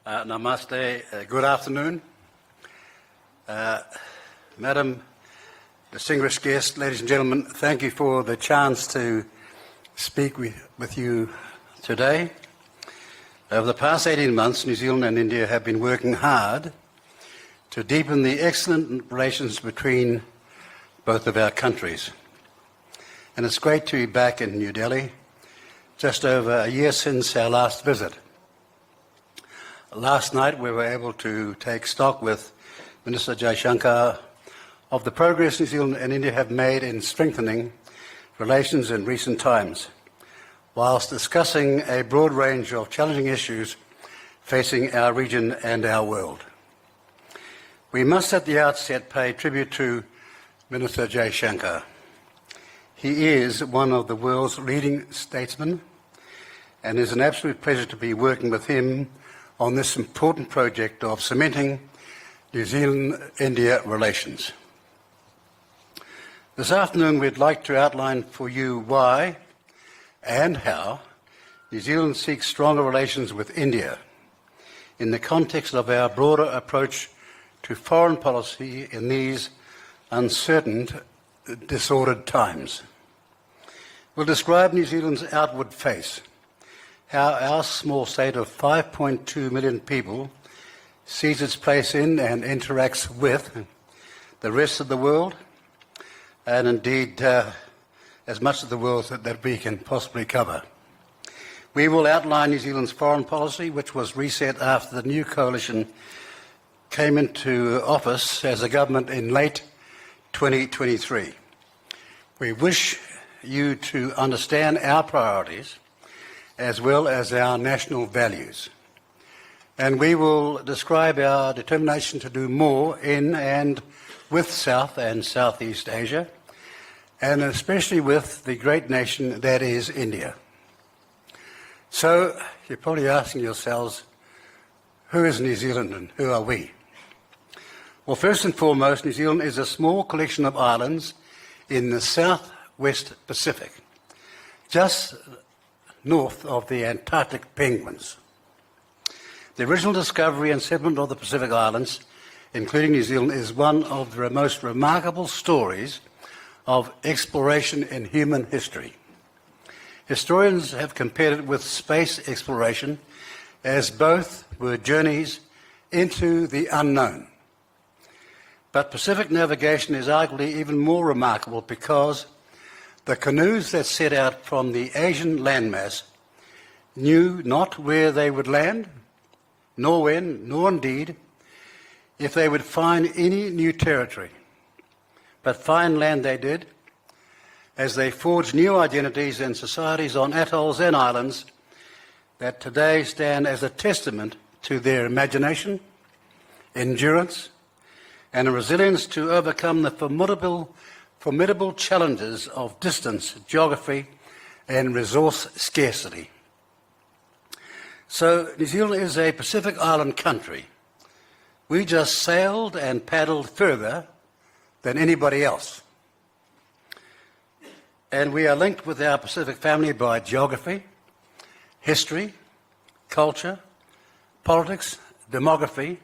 Namaste. Good afternoon. Madam, distinguished guests, ladies and gentlemen, thank you for the chance to speak with you today. Over the past 18 months, New Zealand and India have been working hard to deepen the excellent relations between both of our countries. And it's great to be back in New Delhi, just over a year since our last visit. Last night we were able to take stock with Minister Jaishankar of the progress New Zealand and India have made in strengthening relations in recent times, whilst discussing a broad range of challenging issues facing our region and our world. We must at the outset pay tribute to Minister Jaishankar. He is one of the world's leading statesmen, and it is an absolute pleasure to be working with him on this important project of cementing New Zealand-India relations. This afternoon we'd like to outline for you why and how New Zealand seeks stronger relations with India in the context of our broader approach to foreign policy in these uncertain, disordered times. We'll describe New Zealand's outward face, how our small state of 5.2 million people sees its place in and interacts with the rest of the world, and indeed as much of the world that we can possibly cover. We will outline New Zealand's foreign policy, which was reset after the new coalition came into office as a government in late 2023. We wish you to understand our priorities as well as our national values. And we will describe our determination to do more in and with South and Southeast Asia, and especially with the great nation that is India. So you're probably asking yourselves, who is New Zealand and who are we? Well, first and foremost, New Zealand is a small collection of islands in the southwest Pacific, just north of the Antarctic penguins. The original discovery and settlement of the Pacific Islands, including New Zealand, is one of the most remarkable stories of exploration in human history. Historians have compared it with space exploration, as both were journeys into the unknown. But Pacific navigation is arguably even more remarkable because the canoes that set out from the Asian landmass knew not where they would land, nor when, nor indeed if they would find any new territory. But find land they did, as they forged new identities and societies on atolls and islands that today stand as a testament to their imagination, endurance, and a resilience to overcome the formidable challenges of distance, geography, and resource scarcity. So New Zealand is a Pacific Island country. We just sailed and paddled further than anybody else. And we are linked with our Pacific family by geography, history, culture, politics, demography,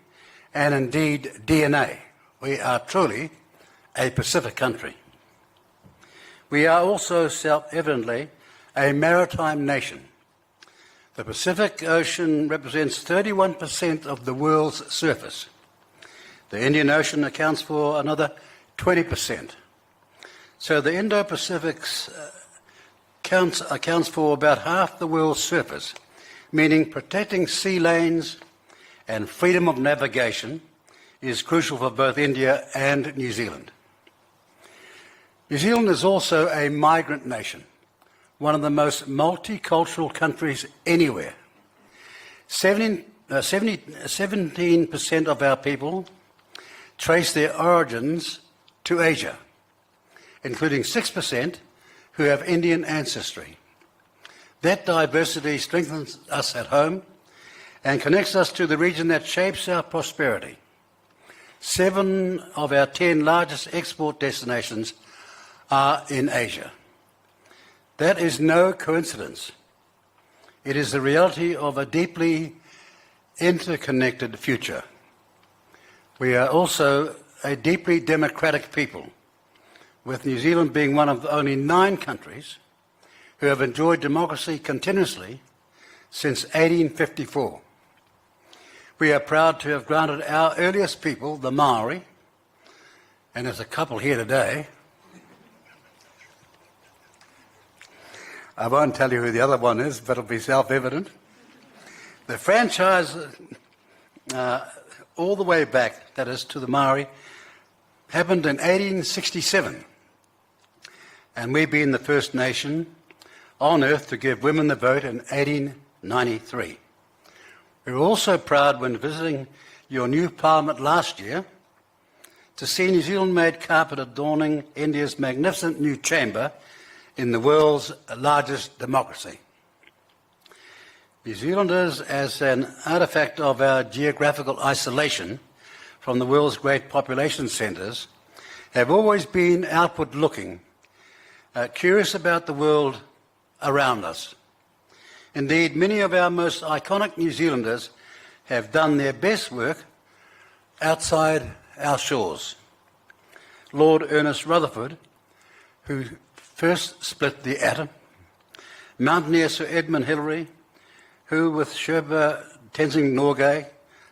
and indeed DNA. We are truly a Pacific country. We are also self-evidently a maritime nation. The Pacific Ocean represents 31% of the world's surface. The Indian Ocean accounts for another 20%. So the Indo-Pacific accounts for about half the world's surface, meaning protecting sea lanes and freedom of navigation is crucial for both India and New Zealand. New Zealand is also a migrant nation, one of the most multicultural countries anywhere. 17% of our people trace their origins to Asia, including 6% who have Indian ancestry. That diversity strengthens us at home and connects us to the region that shapes our prosperity. 7 of our 10 largest export destinations are in Asia. That is no coincidence. It is the reality of a deeply interconnected future. We are also a deeply democratic people, with New Zealand being one of only 9 countries who have enjoyed democracy continuously since 1854. We are proud to have granted our earliest people, the Maori, and there's a couple here today. I won't tell you who the other one is, but it'll be self-evident. The franchise, all the way back, that is, to the Maori, happened in 1867. And we being the first nation on earth to give women the vote in 1893. We were also proud when visiting your new parliament last year to see New Zealand made carpet adorning India's magnificent new chamber in the world's largest democracy. New Zealanders, as an artefact of our geographical isolation from the world's great population centres, have always been outward-looking, curious about the world around us. Indeed, many of our most iconic New Zealanders have done their best work outside our shores. Lord Ernest Rutherford, who first split the atom, mountaineer Sir Edmund Hillary, who with Sherpa Tenzing Norgay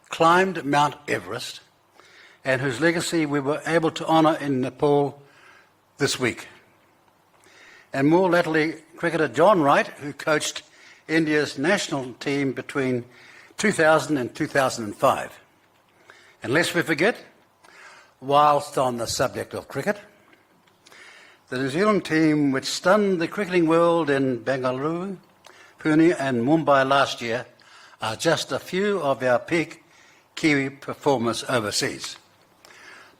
climbed Mount Everest, and whose legacy we were able to honour in Nepal this week. And more latterly, cricketer John Wright, who coached India's national team between 2000 and 2005. And lest we forget, whilst on the subject of cricket, the New Zealand team which stunned the cricketing world in Bengaluru, Pune and Mumbai last year are just a few of our peak Kiwi performers overseas.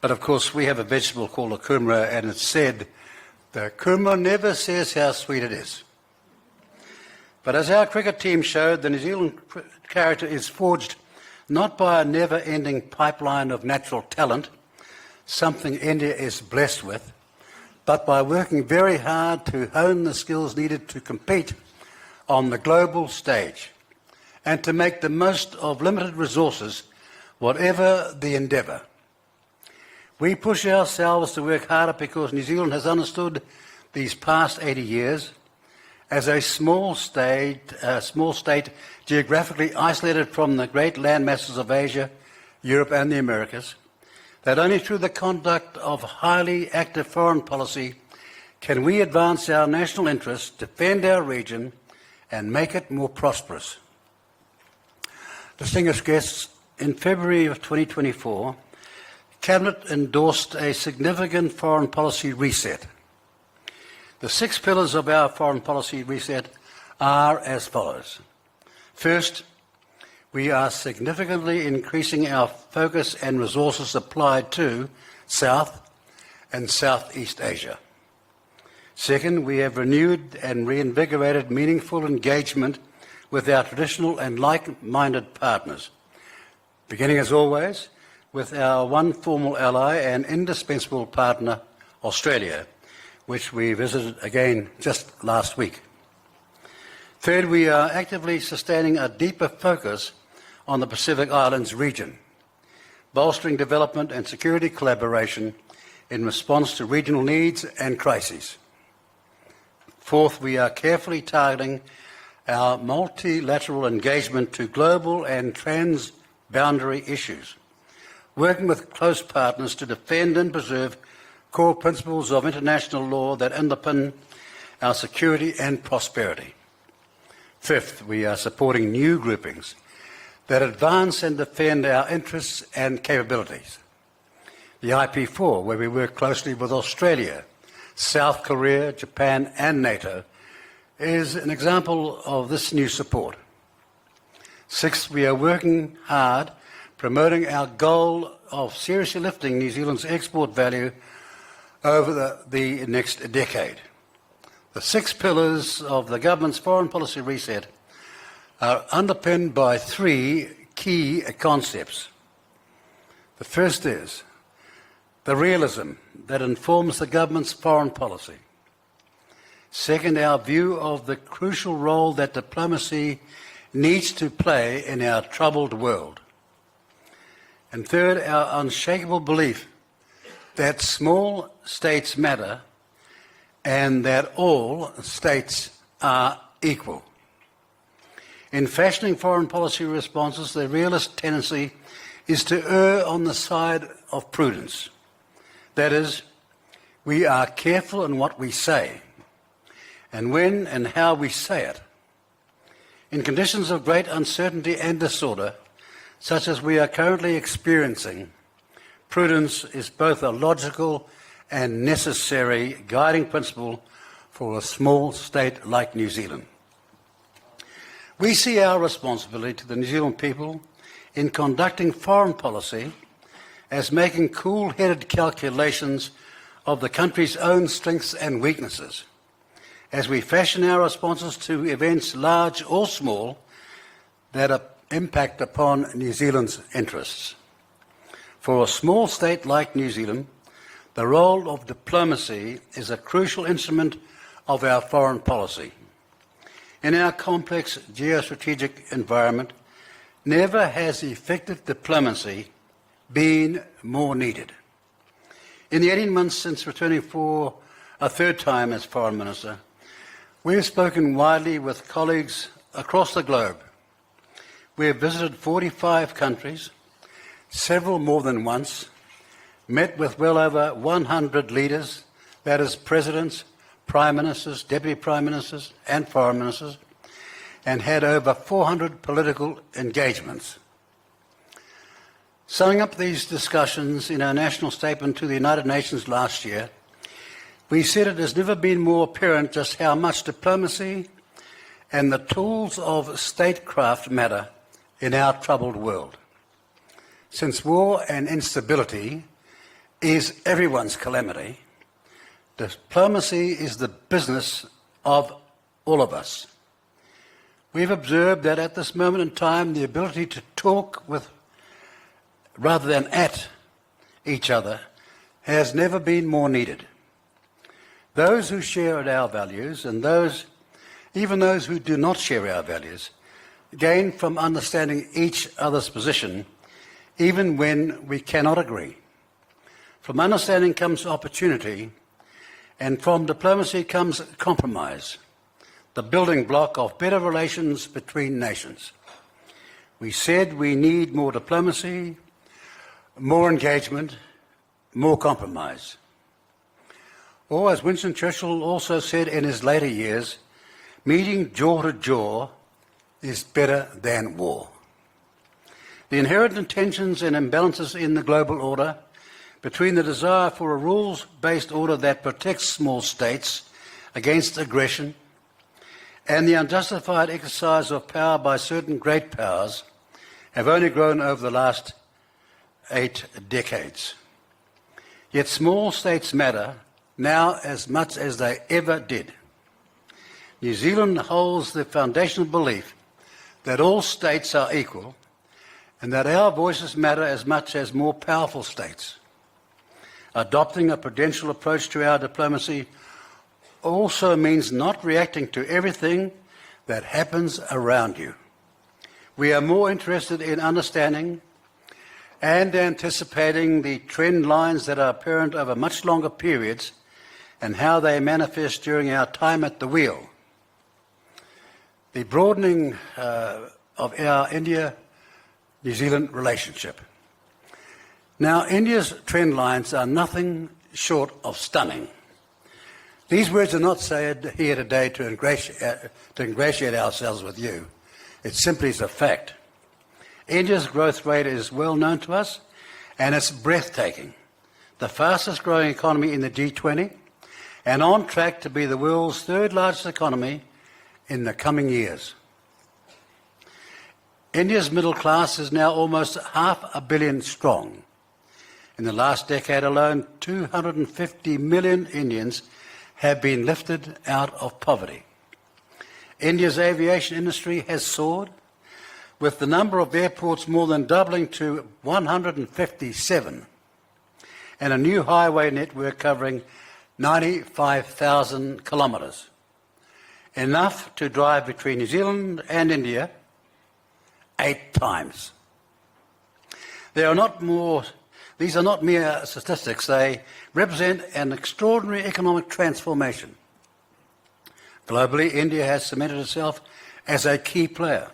But of course we have a vegetable called a kumara, and it's said the kumara never says how sweet it is. But as our cricket team showed, the New Zealand character is forged not by a never-ending pipeline of natural talent, something India is blessed with, but by working very hard to hone the skills needed to compete on the global stage and to make the most of limited resources, whatever the endeavour. We push ourselves to work harder because New Zealand has understood these past 80 years as a small state geographically isolated from the great land masses of Asia, Europe and the Americas, that only through the conduct of highly active foreign policy can we advance our national interests, defend our region and make it more prosperous. Distinguished guests, in February of 2024, Cabinet endorsed a significant foreign policy reset. The 6 pillars of our foreign policy reset are as follows. First, we are significantly increasing our focus and resources applied to South and Southeast Asia. Second, we have renewed and reinvigorated meaningful engagement with our traditional and like-minded partners, beginning as always with our one formal ally and indispensable partner, Australia, which we visited again just last week. Third, we are actively sustaining a deeper focus on the Pacific Islands region, bolstering development and security collaboration in response to regional needs and crises. Fourth, we are carefully targeting our multilateral engagement to global and transboundary issues, working with close partners to defend and preserve core principles of international law that underpin our security and prosperity. Fifth, we are supporting new groupings that advance and defend our interests and capabilities. The IP4, where we work closely with Australia, South Korea, Japan and NATO, is an example of this new support. Sixth, we are working hard promoting our goal of seriously lifting New Zealand's export value over the next decade. The 6 pillars of the government's foreign policy reset are underpinned by 3 key concepts. The first is the realism that informs the government's foreign policy. Second, our view of the crucial role that diplomacy needs to play in our troubled world. And third, our unshakable belief that small states matter and that all states are equal. In fashioning foreign policy responses, the realist tendency is to err on the side of prudence. That is, we are careful in what we say and when and how we say it. In conditions of great uncertainty and disorder, such as we are currently experiencing, prudence is both a logical and necessary guiding principle for a small state like New Zealand. We see our responsibility to the New Zealand people in conducting foreign policy as making cool-headed calculations of the country's own strengths and weaknesses, as we fashion our responses to events large or small that impact upon New Zealand's interests. For a small state like New Zealand, the role of diplomacy is a crucial instrument of our foreign policy. In our complex geostrategic environment, never has effective diplomacy been more needed. In the 18 months since returning for a third time as Foreign Minister, we have spoken widely with colleagues across the globe. We have visited 45 countries, several more than once, met with well over 100 leaders, that is, presidents, prime ministers, deputy prime ministers, and foreign ministers, and had over 400 political engagements. Summing up these discussions in our national statement to the United Nations last year, we said it has never been more apparent just how much diplomacy and the tools of statecraft matter in our troubled world. Since war and instability is everyone's calamity, diplomacy is the business of all of us. We've observed that at this moment in time, the ability to talk with, rather than at, each other has never been more needed. Those who share our values and even those who do not share our values gain from understanding each other's position, even when we cannot agree. From understanding comes opportunity, and from diplomacy comes compromise, the building block of better relations between nations. We said we need more diplomacy, more engagement, more compromise. Or, as Winston Churchill also said in his later years, meeting jaw to jaw is better than war. The inherent tensions and imbalances in the global order between the desire for a rules-based order that protects small states against aggression and the unjustified exercise of power by certain great powers have only grown over the last 8 decades. Yet small states matter now as much as they ever did. New Zealand holds the foundational belief that all states are equal and that our voices matter as much as more powerful states. Adopting a prudential approach to our diplomacy also means not reacting to everything that happens around you. We are more interested in understanding and anticipating the trend lines that are apparent over much longer periods and how they manifest during our time at the wheel. The broadening of our India-New Zealand relationship. Now, India's trend lines are nothing short of stunning. These words are not said here today to ingratiate ourselves with you. It simply is a fact. India's growth rate is well known to us, and it's breathtaking. The fastest growing economy in the G20, and on track to be the world's third largest economy in the coming years. India's middle class is now almost 500 million strong. In the last decade alone, 250 million Indians have been lifted out of poverty. India's aviation industry has soared, with the number of airports more than doubling to 157, and a new highway network covering 95,000 kilometres. Enough to drive between New Zealand and India 8 times. These are not mere statistics. They represent an extraordinary economic transformation. Globally, India has cemented itself as a key player,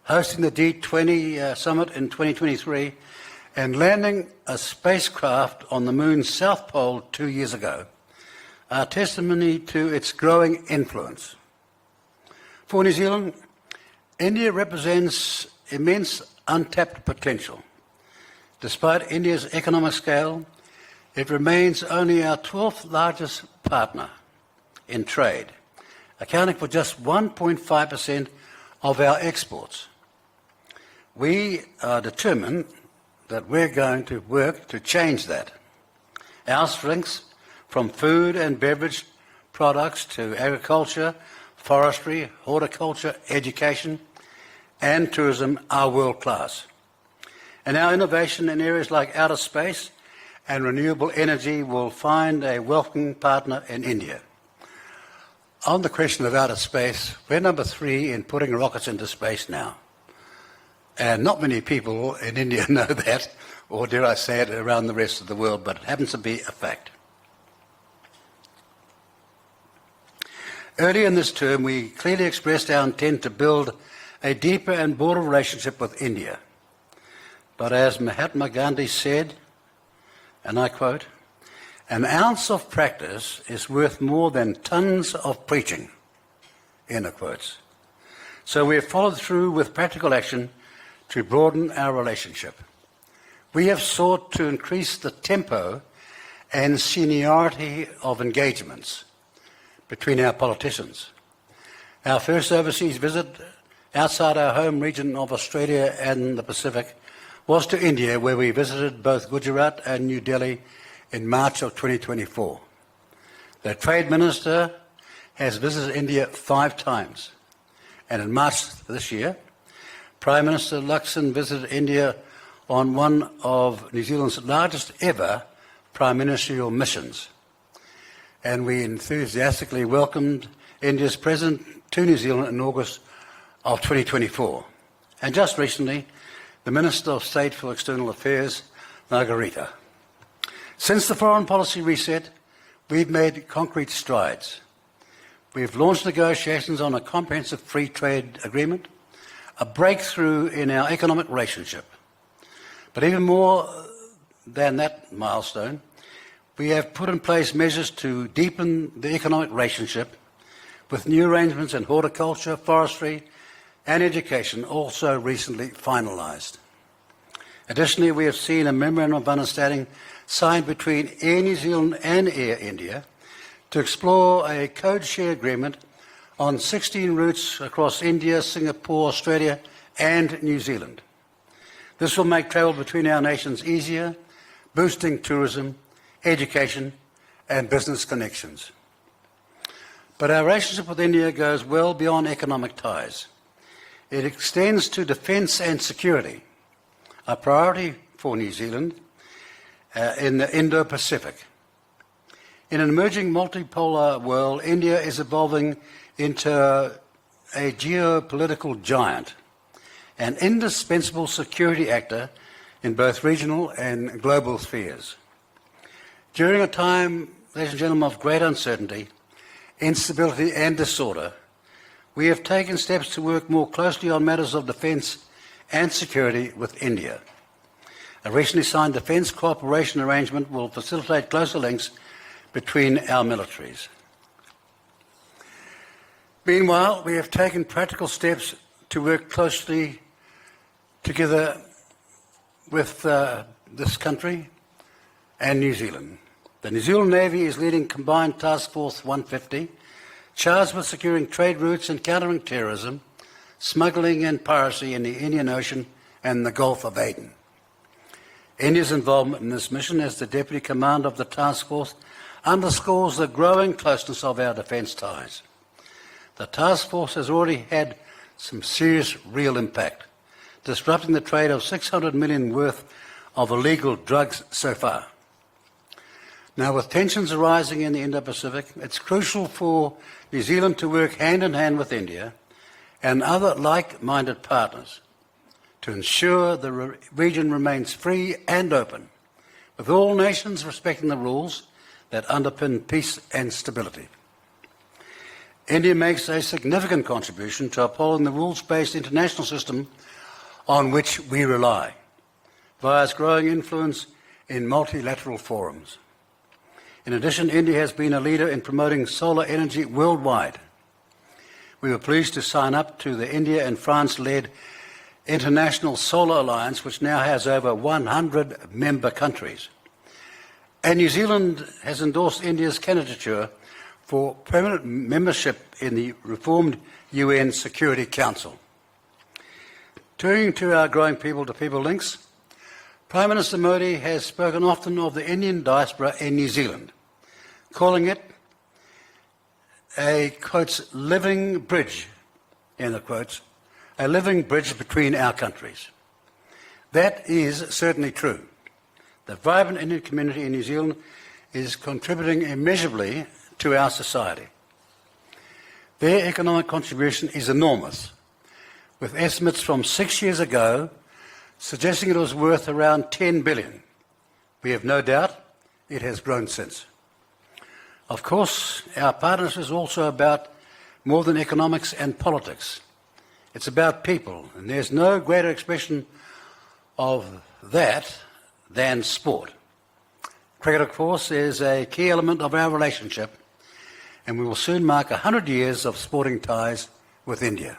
hosting the G20 summit in 2023 and landing a spacecraft on the moon's south pole 2 years ago, are testimony to its growing influence. For New Zealand, India represents immense untapped potential. Despite India's economic scale, it remains only our 12th largest partner in trade, accounting for just 1.5% of our exports. We are determined that we're going to work to change that. Our strengths, from food and beverage products to agriculture, forestry, horticulture, education, and tourism, are world-class. And our innovation in areas like outer space and renewable energy will find a welcoming partner in India. On the question of outer space, we're number 3 in putting rockets into space now. And not many people in India know that, or dare I say it, around the rest of the world, but it happens to be a fact. Earlier in this term, we clearly expressed our intent to build a deeper and broader relationship with India. But as Mahatma Gandhi said, and I quote, "An ounce of practice is worth more than tons of preaching," end of quotes. So we have followed through with practical action to broaden our relationship. We have sought to increase the tempo and seniority of engagements between our politicians. Our first overseas visit outside our home region of Australia and the Pacific was to India, where we visited both Gujarat and New Delhi in March of 2024. The Trade Minister has visited India 5 times, and in March this year, Prime Minister Luxon visited India on one of New Zealand's largest ever prime ministerial missions. And we enthusiastically welcomed India's President to New Zealand in August of 2024. And just recently, the Minister of State for External Affairs, Margarita. Since the foreign policy reset, we've made concrete strides. We've launched negotiations on a comprehensive free trade agreement, a breakthrough in our economic relationship. But even more than that milestone, we have put in place measures to deepen the economic relationship with new arrangements in horticulture, forestry and education, also recently finalised. Additionally, we have seen a memorandum of understanding signed between Air New Zealand and Air India to explore a code share agreement on 16 routes across India, Singapore, Australia and New Zealand. This will make travel between our nations easier, boosting tourism, education and business connections. But our relationship with India goes well beyond economic ties. It extends to defence and security, a priority for New Zealand in the Indo-Pacific. In an emerging multipolar world, India is evolving into a geopolitical giant, an indispensable security actor in both regional and global spheres. During a time, ladies and gentlemen, of great uncertainty, instability and disorder, we have taken steps to work more closely on matters of defence and security with India. A recently signed defence cooperation arrangement will facilitate closer links between our militaries. Meanwhile, we have taken practical steps to work closely together with this country and New Zealand. The New Zealand Navy is leading Combined Task Force 150, charged with securing trade routes and countering terrorism, smuggling and piracy in the Indian Ocean and the Gulf of Aden. India's involvement in this mission as the Deputy Commander of the task force underscores the growing closeness of our defence ties. The task force has already had some serious real impact, disrupting the trade of 600 million worth of illegal drugs so far. Now, with tensions arising in the Indo-Pacific, it's crucial for New Zealand to work hand in hand with India and other like-minded partners to ensure the region remains free and open, with all nations respecting the rules that underpin peace and stability. India makes a significant contribution to upholding the rules-based international system on which we rely, via its growing influence in multilateral forums. In addition, India has been a leader in promoting solar energy worldwide. We were pleased to sign up to the India and France-led International Solar Alliance, which now has over 100 member countries. And New Zealand has endorsed India's candidature for permanent membership in the reformed UN Security Council. Turning to our growing people-to-people links, Prime Minister Modi has spoken often of the Indian diaspora in New Zealand, calling it a, quotes, living bridge, end of quotes, a living bridge between our countries. That is certainly true. The vibrant Indian community in New Zealand is contributing immeasurably to our society. Their economic contribution is enormous, with estimates from 6 years ago suggesting it was worth around 10 billion. We have no doubt it has grown since. Of course, our partnership is also about more than economics and politics. It's about people, and there's no greater expression of that than sport. Cricket, of course, is a key element of our relationship, and we will soon mark 100 years of sporting ties with India.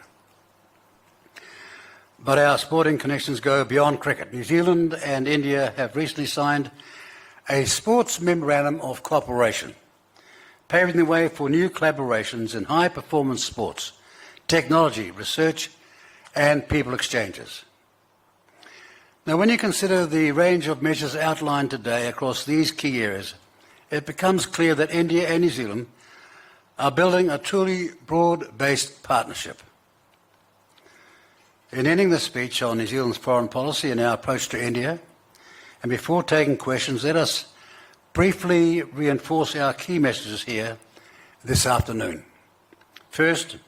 But our sporting connections go beyond cricket. New Zealand and India have recently signed a sports memorandum of cooperation, paving the way for new collaborations in high-performance sports, technology, research, and people exchanges. Now, when you consider the range of measures outlined today across these key areas, it becomes clear that India and New Zealand are building a truly broad-based partnership. In ending this speech on New Zealand's foreign policy and our approach to India, and before taking questions, let us briefly reinforce our key messages here this afternoon. First,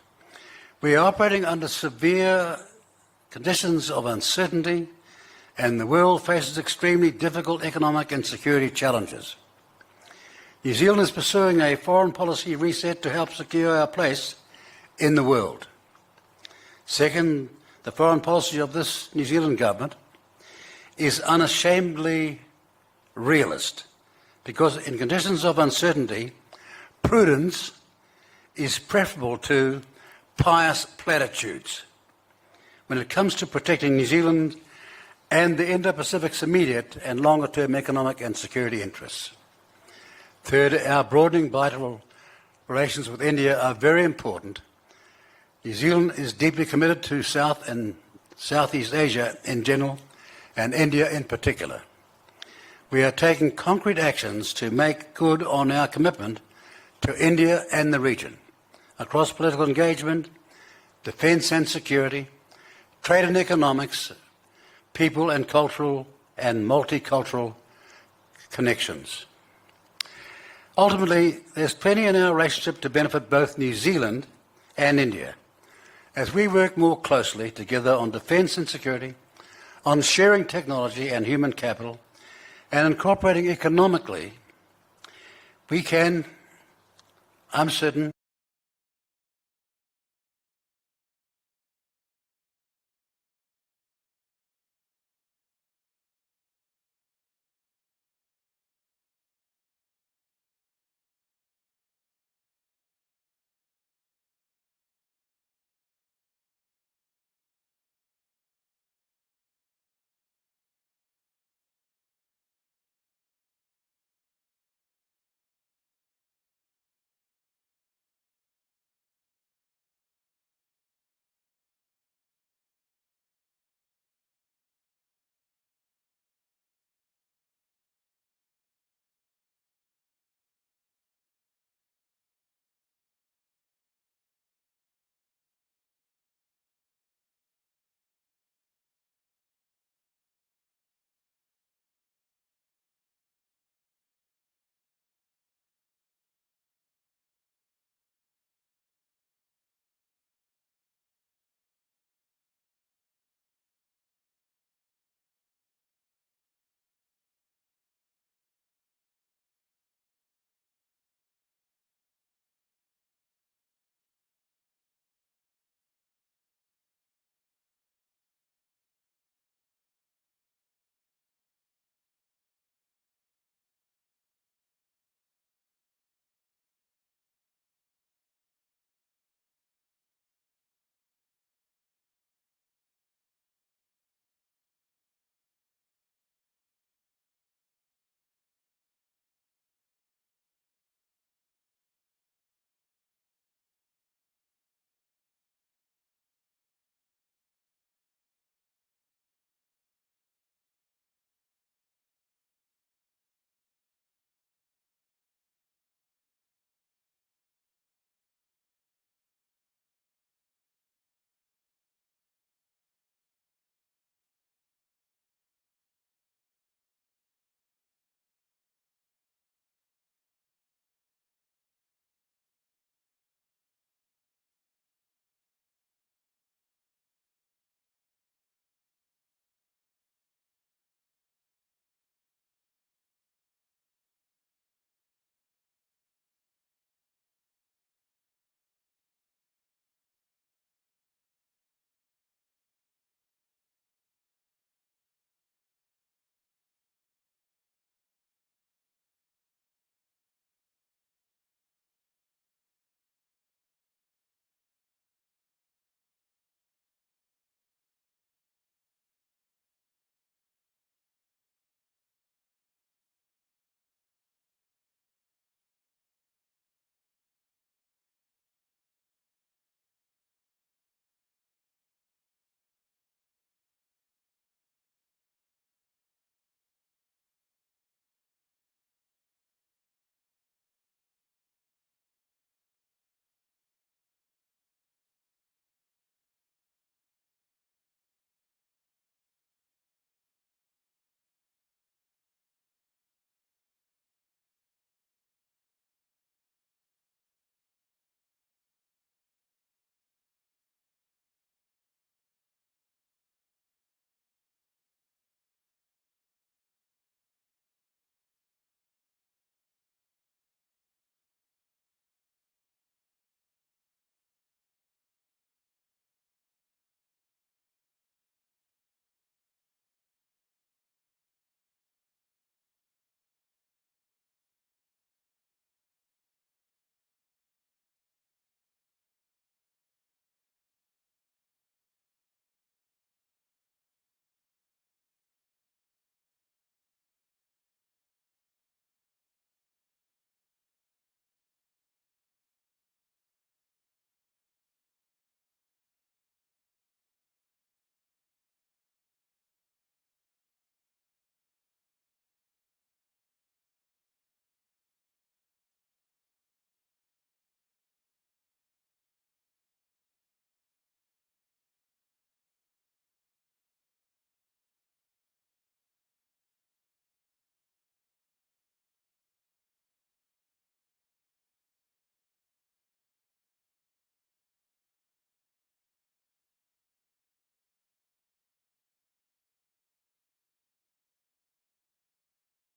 we are operating under severe conditions of uncertainty, and the world faces extremely difficult economic and security challenges. New Zealand is pursuing a foreign policy reset to help secure our place in the world. Second, the foreign policy of this New Zealand government is unashamedly realist, because in conditions of uncertainty, prudence is preferable to pious platitudes when it comes to protecting New Zealand and the Indo-Pacific's immediate and longer-term economic and security interests. Third, our broadening bilateral relations with India are very important. New Zealand is deeply committed to South and Southeast Asia in general, and India in particular. We are taking concrete actions to make good on our commitment to India and the region, across political engagement, defence and security, trade and economics, people and cultural and multicultural connections. Ultimately, there's plenty in our relationship to benefit both New Zealand and India, as we work more closely together on defence and security, on sharing technology and human capital, and in cooperating economically. We can, I'm certain,